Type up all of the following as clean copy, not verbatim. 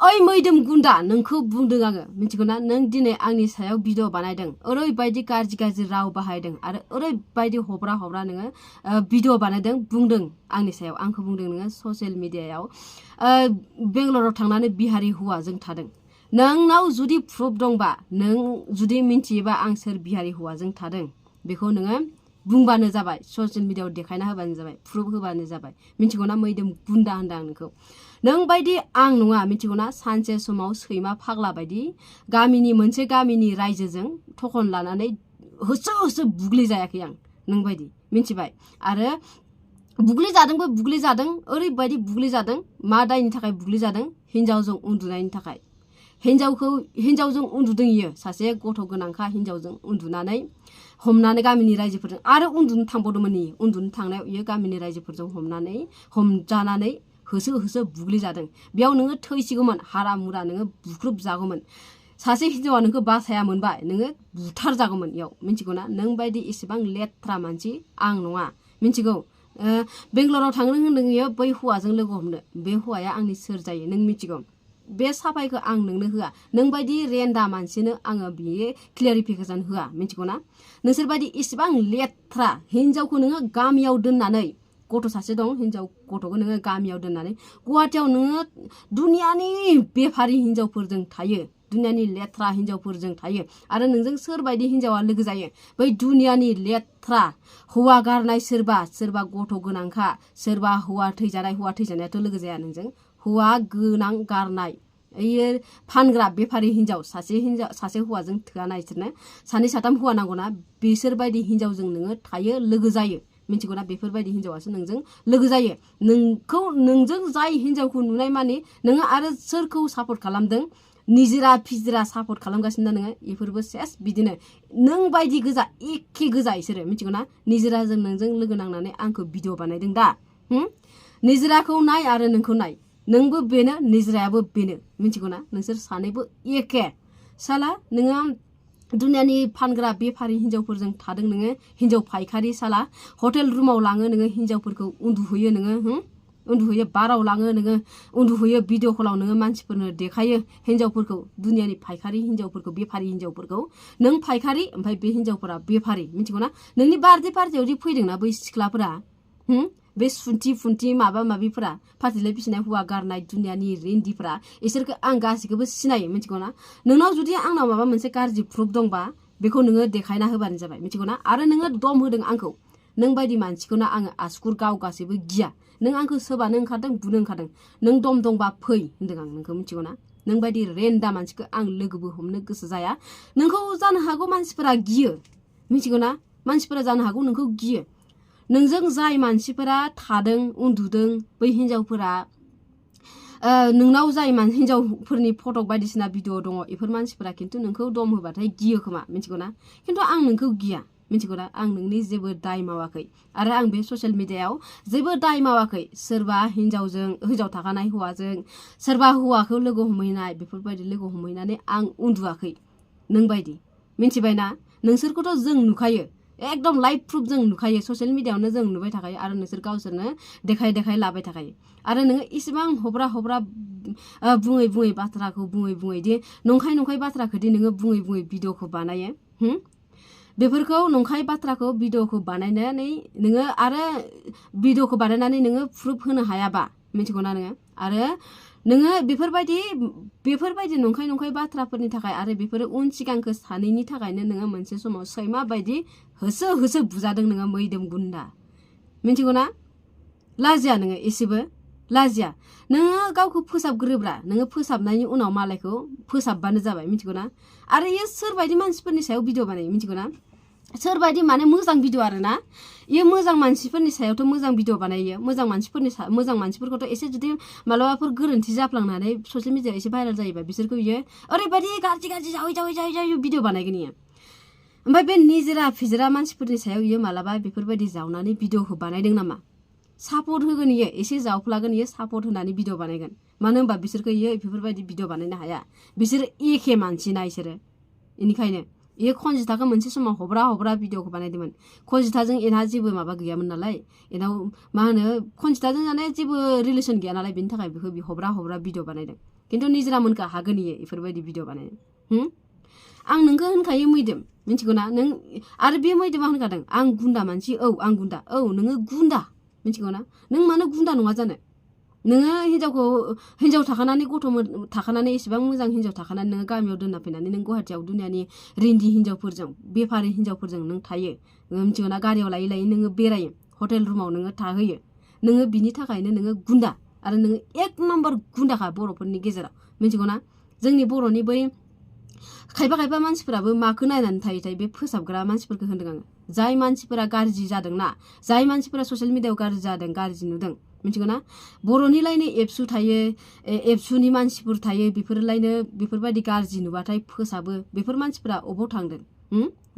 ओइ मैदोम गुन्दा नोंखौ बुंदों आङो मिथिगौना नों दिनै आंनि सायाव भिडिअ बानायदों ओरैबायदि गाज्रि राव बाहायदों आरो ओरैबायदि हब्रा नोङो भिडिअ बानायदों बुंदों आंनि सायाव आंखौ बुंदों नोङो ससियेल मिडियायाव बेंगलराव थांनानै बिहारि हौवाजों थादों नोंनाव जुदि प्रुफ दंबा नों जुदि मिन्थियोबा आं सोर बिहारि हौवाजों थादों बेखौ नोङो बुंबानो जाबाय ससियेल मिडियायाव देखायना होबानो जाबाय प्रुफ होबानो जाबाय मिथिगौना मैदोम गुन्दा होनदों आं नोंखौ नों बायदि आं नङा मिथिगौना सानसे समाव सैमा फाग्ला बायदि मोनसे गामिनि रायजोजों थखन लानानै होसो बुग्लि जायाखै आं नों बायदि मिथिबाय आरो बुग्लि जादों ओरैबायदि बुग्लि जादों मा दायनि थाखाय बुग्लि जादों हिनजावजों उन्दुनायनि थाखाय हिनजावजों उन्दुदों इयो सासे गथ' गोनांखा हिनजावजों उन्दुनानै हमनानै गामिनि रायजोफोरजों आरो उन्दुनो थांबावदोंमोन इयो उन्दुनो थांनायाव इयो गामिनि रायजोफोरजों हमजानानै होसो बुग्लि जादों बेयाव नोङो थैसिगौमोन हारा मुरा नोङो बुख्रुब जागौमोन सासे हिनजावा नोंखौ बासायामोनबा नोङो बुथार जागौमोन इयाव मिथिगौना नों बायदि एसेबां लेथ्रा मानसि आं नङा मिथिगौ बेंगलराव थांनो होनदों इयो बै हौवाजों लोगो हमनो बे हौवाया आंनि सोर जायो नों मिथिगौ बे साफायखौ आं नोंनो होआ नों बायदि रेन्दा मानसिनो आङो बियो क्लियारिफिकेसन होआ मिथिगौना नोंसोर बायदि एसेबां लेथ्रा हिनजावखौ नोङो गामियाव दोननानै गथ' सासे दं हिनजाव गथ'खौ नोङो गामियाव दोननानै गुवाहाटियाव नोङो दुनियानि बेफारि हिनजावफोरजों थायो दुनियानि लेथ्रा हिनजावफोरजों थायो आरो नोंजों सोरबायदि हिनजावा लोगो जायो बै दुनियानि लेथ्रा हौवा गारनाय सोरबा गथ' गोनांखा सोरबा हौवा थैजानायाथ' लोगो जाया नोंजों हौवा गोनां गारनाय इयो फानग्रा बेफारि हिनजाव सासे हौवाजों थोआ ना इसोरनो सानै साथाम हौवा नांगौना बिसोरबायदि हिनजावजों नोङो थायो लोगो जायो मिथिगौना बेफोरबायदि हिनजावासो नोंजों लोगो जायो नोंजों जाय हिनजावखौ नुनाय माने नोङो आरो सोरखौ सापर्ट खालामदों निजिरा फिजिरा सापर्ट खालामगासिनो नोङो बेफोरबो सेस बिदिनो नों बायदि गोजा एखे गोजा इसोरो मिथिगौना निजिराजों नोंजों लोगो नांनानै आंखौ भिडिअ बानायदों दा निजिराखौ नाय आरो नोंखौ नाय नोंबो बेनो निजिरायाबो बेनो मिथिगौना नोंसोर सानैबो एखे साला नोङो दुनियानि फानग्रा बेफारि हिनजावफोरजों थादों नोङो हिनजाव फायखारि साला हटेल रुमाव लाङो नोङो हिनजावफोरखौ उन्दुहोयो नोङो उन्दुहोयो बाराव लाङो नोङो उन्दुहोयो भिडिअ कलाव नोङो मानसिफोरनो देखायो हिनजावफोरखौ दुनियानि फायखारि हिनजावफोरखौ बेफारि हिनजावफोरखौ नों फायखारि ओमफ्राय बे हिनजावफोरा बेफारि मिथिगौना नोंनि बार्थडे पार्टियाव जि फैदोंना बै सिख्लाफोरा बे सुन्थि माबिफोरा फार्टिलाइ बिसिनाय हौवा गारनाय दुनियानि रेन्दिफोरा इसोरखौ आं गासैखौबो सिनायो मिथिगौना नोंनाव जुदि आंनाव माबा मोनसे गाज्रि प्रुफ दंबा बेखौ नोङो देखायना होबानो जाबाय मिथिगौना आरो नोङो दम होदों आंखौ नों बायदि मानसिखौना आङो आसुकुर गासैबो गिया नों आंखौ सोबानो ओंखारदों बुनो ओंखारदों नों दम दंबा फै होनदों आं नोंखौ मिथिगौना नों बायदि रेन्दा मानसिखौ आं लोगोबो हमनो गोसो जाया नोंखौ जानो हागौ मानसिफोरा गियो मिथिगौना मानसिफोरा जानो हागौ नोंखौ गियो नोंजों जाय मानसिफोरा थादों उन्दुदों बै हिनजावफोरा नोंनाव जाय हिनजावफोरनि फटक बायदिसिना भिडिअ दङ बेफोर मानसिफोरा खिन्थु नोंखौ दम होबाथाय गियो खोमा मिथिगौना खिन्थु आं नोंखौ गिया मिथिगौना आं नोंनि जेबो दाय मावाखै आरो आं बे ससियेल मिडियायाव जेबो दाय मावाखै सोरबा हिनजाव थाखानाय हौवाजों सोरबा हौवाखौ लोगो हमहैनाय बेफोरबायदि लोगो हमहैनानै आं उन्दुआखै नों बायदि मिथिबायना नोंसोरखौथ' जों नुखायो एकदम लाइभ प्रुफ जों नुखायो ससियेल मिडियायावनो जों नुबाय थाखायो आरो नोंसोर गावसोरनो देखाय लाबाय थाखायो आरो नोङो इसेबां हब्रा बुङै बाथ्राखौ बुङै दि नंखाय बाथ्राखौ दि नोङो बुङै भिडिअखौ बानायो बेफोरखौ नंखाय बाथ्राखौ भिडिअखौ बानायनानै नोङो प्रुफ होनो हायाबा मिथिगौना नोङो आरो नोङो बेफोरबायदि नंखाय बाथ्राफोरनि थाखाय आरो बेफोरो उन सिगांखौ सानैनि थाखायनो नोङो मोनसे समाव सैमा बायदि होसो बुजादों नोङो मैदोम गुन्दा मिथिगौना लाजिया नोङो एसेबो लाजिया नोङो गावखौ फोसाबग्रोब्रा नोङो फोसाबनायनि उनाव मालायखौ फोसाबबानो जाबाय मिथिगौना आरो इयो सोरबायदि मानसिफोरनि सायाव भिडिअ बानायो मिथिगौना सोरबायदि माने मोजां भिडिअ आरोना इयो मोजां मानसिफोरनि सायावथ' मोजां भिडिअ बानायो मोजां मानसिफोरखौथ' एसे जुदि मालाबाफोर गोरोन्थि जाफ्लांनानै ससियेल मिडियायाव एसे भाइरेल जायोबा बिसोरखौ इयो ओरैबायदि गाज्रि जावै भिडिअ बानायगोन इयो ओमफ्राय बे निजिरा फिजिरा मानसिफोरनि सायाव इयो मालाबा बेफोरबायदि जावनानै भिडिअखौ बानायदों नामा सापर्ट होगोन इयो एसे जावफ्लागोन इयो सापर्ट होनानै भिडिअ बानायगोन मानो होनबा बिसोरखौ इयो बेफोरबायदि भिडिअ बानायनो हाया बिसोरो एखे मानसिना इसोरो बेनिखायनो इयो खनजिथाखौ मोनसे समाव हब्रा भिडिअखौ बानायदोंमोन खनजिथाजों एनहा जेबो माबा गैयामोन नालाय एनाव मा होनो खनजिथाजों जानाय जेबो रिलेसन गैया नालाय बेनि थाखाय बेखौ हब्रा भिडिअ बानायदों खिन्थु निजरा मोनखा हागोन इयो इफोरबायदि भिडिअ बानायनो आं नोंखौ होनखायो मैदोम मिथिगौ ना नों आरो बे मैदोमा होनखादों आं गुन्दा मानसि आं गुन्दा नोङो गुन्दा मिथिगौ ना नों मानो गुन्दा नङा जानो नोङो हिन्जाव थाखानानै गथ' थाखानानै एसेबां मोजां हिन्जाव थाखानानै नोङो गामियाव दोनना फैनानै नों गुवाहाटियाव दुनियानि रिन्दि हिन्जावफोरजों बेफारि हिन्जावफोरजों नों थायो मिथिगौ ना गारियाव लायै लायै नोङो बेरायो हटेल रुमाव नोङो थाहैयो नोङो बिनि थाखायनो नोङो गुन्दा आरो नोङो एक नम्बर गुन्दाखा बर'फोरनि गेजेराव मिथिगौ ना जोंनि बर'नि बै खायफा मानसिफोराबो माखौ नायनानै थायो बे फोसाबग्रा मानसिफोरखौ होनदों आङो जाय मानसिफोरा गाज्रि जादोंना जाय मानसिफोरा ससियेल मिडियायाव गाज्रि जादों गाज्रि नुदों मिथिगौ ना बर'निलायनो एबसु थायो एबसुनि मानसिफोर थायो बेफोरलायनो बेफोरबायदि गाज्रि नुबाथाय फोसाबो बेफोर मानसिफोरा अबाव थांदों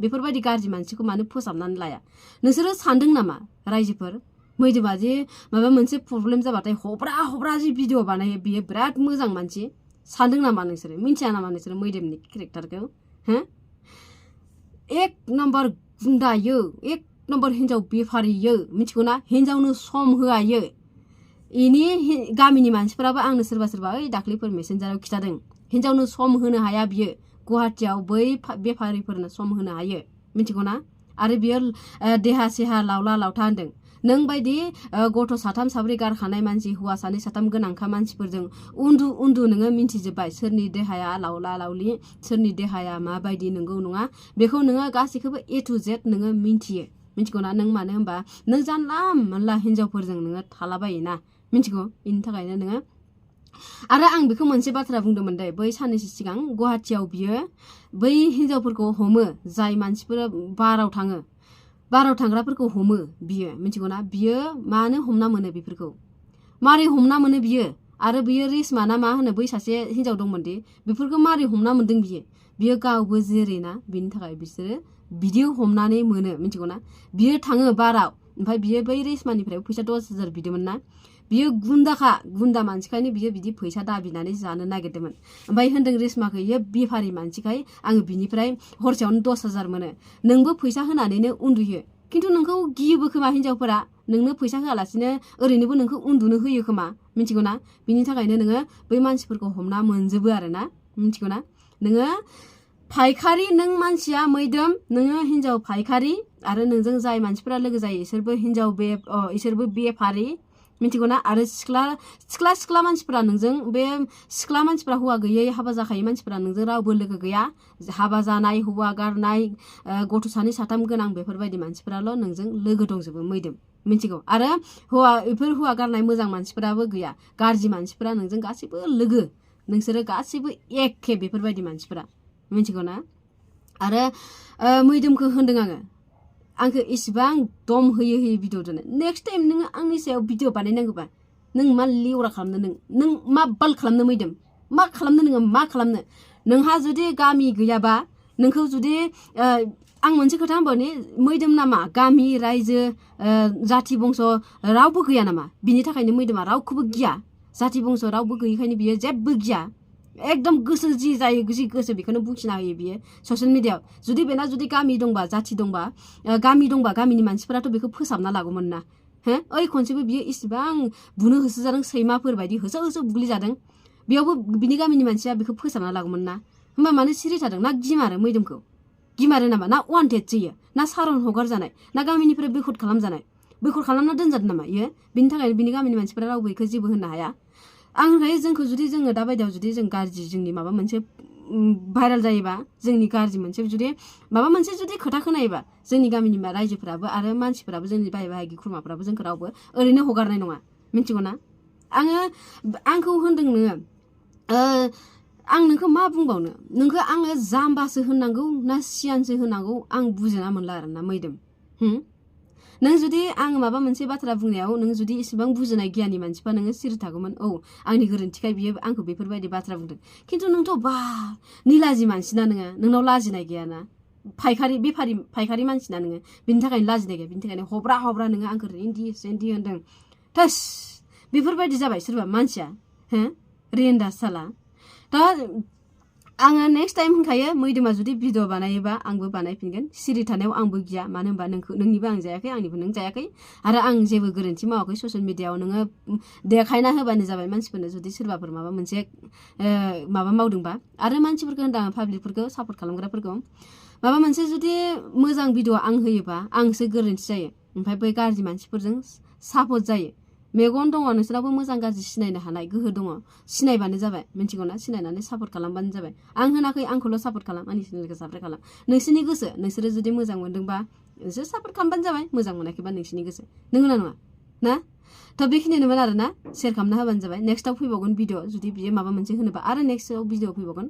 बेफोरबायदि गाज्रि मानसिखौ मानो फोसाबनानै लाया नोंसोरो सानदों नामा रायजोफोर मैदोमा जे माबा मोनसे प्रब्लेम जाबाथाय हब्रा जि भिडिअ बानायो बियो बिराद मोजां मानसि सानदों नामा नोंसोरो मिन्थिया नामा नोंसोरो मैदोमनि केरेक्टारखौ एक नम्बर गुन्दायो एक नम्बर हिन्जाव बेफारियो मिथिगौ ना हिन्जावनो सम होआयो इनि गामिनि मानसिफोराबो आंनो सोरबा ओइ दाख्लैफोर मेसेन्जाराव खिथादों हिन्जावनो सम होनो हाया बियो गुवाहाटियाव बै बेफारिफोरनो सम होनो हायो मिथिगौ ना आरो बियो देहा सेहा लावला लावथा होनदों नों बायदि गथ' साथाम साब्रै गारखानाय मानसि हौवा सानै साथाम गोनांखा मानसिफोरजों उन्दु नोङो मिन्थिजोब्बाय सोरनि देहाया लावला लावलि सोरनि देहाया माबायदि नंगौ नङा बेखौ नोङो गासैखौबो A to Z नोङो मिन्थिगौ ना नों मानो होनबा नों जानला मोनला हिन्जावफोरजों नोङो थालाबायोना मिथिगौ बेनि थाखायनो नोङो आरो आं बेखौ मोनसे बाथ्रा बुंदोंमोन दे बै साननैसो सिगां गुवाहाटियाव बियो बै हिन्जावफोरखौ हमो जाय मानसिफोरा बाराव थांग्राफोरखौ हमो बियो मिथिगौ ना बियो मानो हमना मोनो बेफोरखौ मारै हमना मोनो बियो आरो बियो रेशमा ना मा होनो बै सासे हिन्जाव दंमोन दि बेफोरखौ मारै हमना मोनदों बियो गावबो जेरैना बिनि थाखाय बिसोरो बिदि हमनानै मोनो मिथिगौ ना बियो थाङो बाराव ओमफ्राय बियो बै रेशमानिफ्राय फैसा 10,000 बिदोंमोन ना बियो गुन्दा मानसिखायनो बियो बिदि फैसा दाबिनानै जानो नागिरदोंमोन ओमफ्राय होनदों रेशमाखौ इयो बेफारि मानसिखाय आङो बिनिफ्राय हरसेयावनो 10,000 मोनो नोंबो फैसा होनानैनो उन्दुयो खिन्थु नोंखौ गियोबो खोमा हिन्जावफोरा नोंनो फैसा होआलासिनो ओरैनोबो नोंखौ उन्दुनो होयो खोमा मिथिगौ ना बिनि थाखायनो नोङो बै मानसिफोरखौ हमना मोनजोबो आरो ना मिथिगौ ना नोङो फायखारि नों मानसिया मैदोम नोङो हिन्जाव फायखारि आरो नोंजों जाय मानसिफोरा लोगो जायो इसोरबो बेफारि मिथिगौ ना आरो सिख्ला मानसिफोरा नोंजों बे सिख्ला मानसिफोरा हौवा गैयै हाबा जाखायै मानसिफोरा नोंजों रावबो लोगो गैया हाबा जानाय हौवा गारनाय गथ' सानै साथाम गोनां बेफोरबायदि मानसिफोराल' नोंजों लोगो दंजोबो मैदोम मिथिगौ आरो हौवा गारनाय मोजां मानसिफोराबो गैया गाज्रि मानसिफोरा नोंजों गासैबो लोगो नोंसोरो गासैबो एखे बेफोरबायदि मानसिफोरा मिथिगौ ना आरो मैदोमखौ होनदों आंखौ इसिबां दम होयै भिडिअ दोनो नेक्स्ट टाइम नोङो आंनि सायाव भिडिअ बानायनांगौबा नों मा लेवरा खालामनो नों मा बाल खालामनो मैदोम मा खालामनो नोङो मा खालामनो नोंहा जुदि गामि गैयाबा नोंखौ जुदि आं मोनसे खोथा होनबावनि मैदोम नामा गामि रायजो जाथि बंस रावबो गैया नामा बिनि थाखायनो मैदोमा रावखौबो गिया जाथि बंस रावबो गैयैखायनो बियो जेबो गिया एकदम गोसो जि जायो जि गोसो बेखौनो बुंथिना होयो बियो ससियेल मिडियायाव जुदि बेना जुदि गामि दंबा जाथि दंबा गामिनि मानसिफोराथ' बेखौ फोसाबना लागौमोन ना ओइ खनसेबो बियो इसिबां बुनो होसोजादों सैमाफोर बायदि होसो बुग्लिजादों बेयावबो बिनि गामिनि मानसिया बेखौ फोसाबना लागौमोन ना होमबा मानो सिरि थादों ना गिमारो मैदोमखौ गिमारो नामा ना वान्टेड जायो ना सारन हगारजानाय ना गामिनिफ्राय बैकट खालामना दोनजादों नामा इयो बिनि थाखायनो बिनि गामिनि मानसिफोरा रावबो बेखौ जेबो होननो हाया आं होनखायो जोङो दाबायदियाव जुदि जों गाज्रि जोंनि माबा मोनसे भाइराल जायोबा जोंनि गाज्रि मोनसे जुदि माबा मोनसे जुदि खोथा खोनायोबा जोंनि गामिनि रायजोफोराबो आरो मानसिफोराबो जोंनि बाय बाहागि खुरमाफोराबो जोंखौ रावबो ओरैनो हगारनाय नङा मिथिगौ ना आंखौ होनदों नोङो आं नोंखौ मा बुंबावनो नोंखौ आङो जाम्बासो होननांगौ ना सियानसो होननांगौ आं बुजिना मोनला आरोना मैदोम नों जुदि आं माबा मोनसे बाथ्रा बुंनायाव नों जुदि इसेबां बुजिनाय गियानि मानसिबा नोङो सिरि थागौमोन आंनि गोरोन्थिखाय बियो आंखौ बेफोरबायदि बाथ्रा बुंदों खिन्थु नोंथ' निलाजि मानसिना नोङो नोंनाव लाजिनाय गैयाना फायखारि मानसिना नोङो बिनि थाखायनो लाजिनाय गैया बिनि थाखायनो हब्रा नोङो आंखौ रेन्दि होनदों थोस बेफोरबायदि जाबाय सोरबा मानसिया रेन्दा साला दा आङो नेक्स्ट टाइम होनखायो मैदोमा जुदि भिडिअ बानायोबा आंबो बानायफिनगोन सिरि थानायाव आंबो गिया मानो होनबा नोंनिबो आं जायाखै आंनिबो नों जायाखै आरो आं जेबो गोरोन्थि मावाखै ससियेल मिडियायाव नोङो देखायना होबानो जाबाय मानसिफोरनो जुदि सोरबाफोर माबा मोनसे माबा मावदोंबा आरो मानसिफोरखौ होनदां पाब्लिकफोरखौ सापर्ट खालामग्राफोरखौ माबा मोनसे जुदि मोजां भिडिअ आं होयोबा आंसो गोरोन्थि जायो ओमफ्राय बै गाज्रि मानसिफोरजों सापर्ट जायो मेगन दङ नोंसोराबो मोजां गाज्रि सिनायनो हानाय गोहो दङ सिनायबानो जाबाय मिथिगौना सिनायनानै सापर्ट खालामबानो जाबाय आं होनाखै आंखौल' सापर्ट खालाम आंनि चेनेलखौ साबस्क्राइब खालाम नोंसोरनि गोसो नोंसोरो जुदि मोजां मोनदोंबा नोंसोर सापर्ट खालामबानो जाबाय मोजां मोनाखैबा नोंसोरनि गोसो नंगौना नङा ना थ' बेखिनियानोमोन आरोना शेयार खालामना होबानो जाबाय नेक्स्टआव फैबावगोन भिडिअ जुदि बियो माबा मोनसे होनोबा आरो नेक्स्टआव भिडिअ फैबावगोन